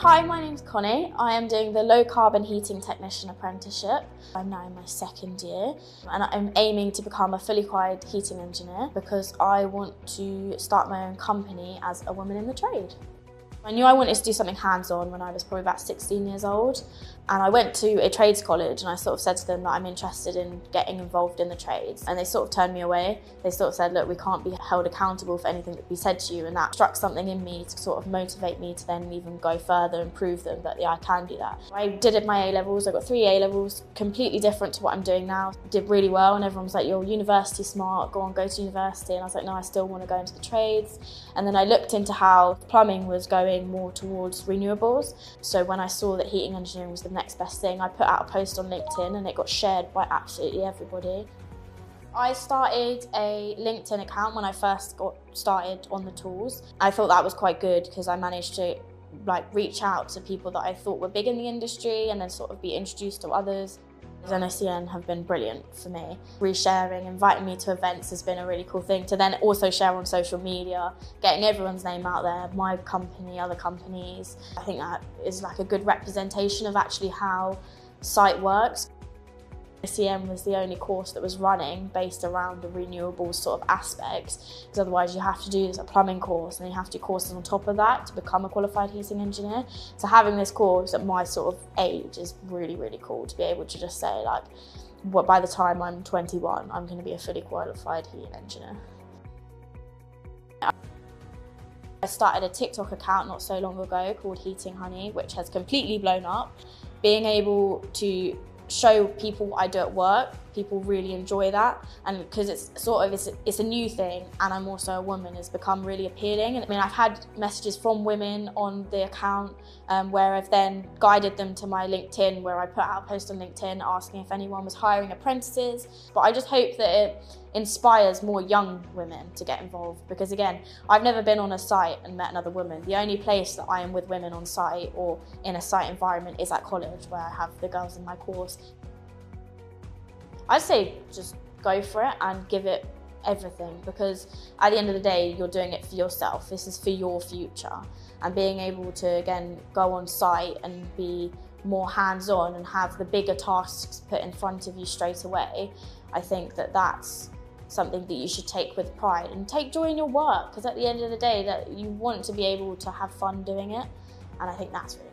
Hi, my name's Connie. I am doing the low carbon heating technician apprenticeship. I'm now in my second year and I'm aiming to become a fully qualified heating engineer because I want to start my own company as a woman in the trade. I knew I wanted to do something hands-on when I was probably about 16 years old, and I went to a trades college and I sort of said to them that I'm interested in getting involved in the trades, and they sort of turned me away. They sort of said, look, we can't be held accountable for anything that we said to you, and that struck something in me to sort of motivate me to then even go further and prove them that yeah, I can do that. I did my A-levels, I got 3 A-levels, completely different to what I'm doing now. Did really well and everyone was like, you're university smart, go to university, and I was like, no, I still want to go into the trades. And then I looked into how plumbing was going more towards renewables. So when I saw that heating engineering was the next best thing, I put out a post on LinkedIn and it got shared by absolutely everybody. I started a LinkedIn account when I first got started on the tools. I thought that was quite good because I managed to reach out to people that I thought were big in the industry and then sort of be introduced to others. NOCN have been brilliant for me. Resharing, inviting me to events has been a really cool thing to then also share on social media, getting everyone's name out there, my company, other companies. I think that is like a good representation of actually how site works. NOCN was the only course that was running based around the renewables sort of aspect, because otherwise you have to do a plumbing course and then you have to do courses on top of that to become a qualified heating engineer. So having this course at my sort of age is really, really cool to be able to just say by the time I'm 21, I'm going to be a fully qualified heating engineer. I started a TikTok account not so long ago called Heating Honey, which has completely blown up. Being able to show people what I do at work, people really enjoy that, and because it's a new thing and I'm also a woman, has become really appealing. And I mean, I've had messages from women on the account where I've then guided them to my LinkedIn, where I put out a post on LinkedIn asking if anyone was hiring apprentices. But I just hope that it inspires more young women to get involved, because again, I've never been on a site and met another woman. The only place that I am with women on site or in a site environment is at college, where I have the girls in my course. I'd say just go for it and give it everything, because at the end of the day, you're doing it for yourself. This is for your future. And being able to, again, go on site and be more hands-on and have the bigger tasks put in front of you straight away, I think that that's something that you should take with pride and take joy in your work, because at the end of the day, that you want to be able to have fun doing it. And I think that's really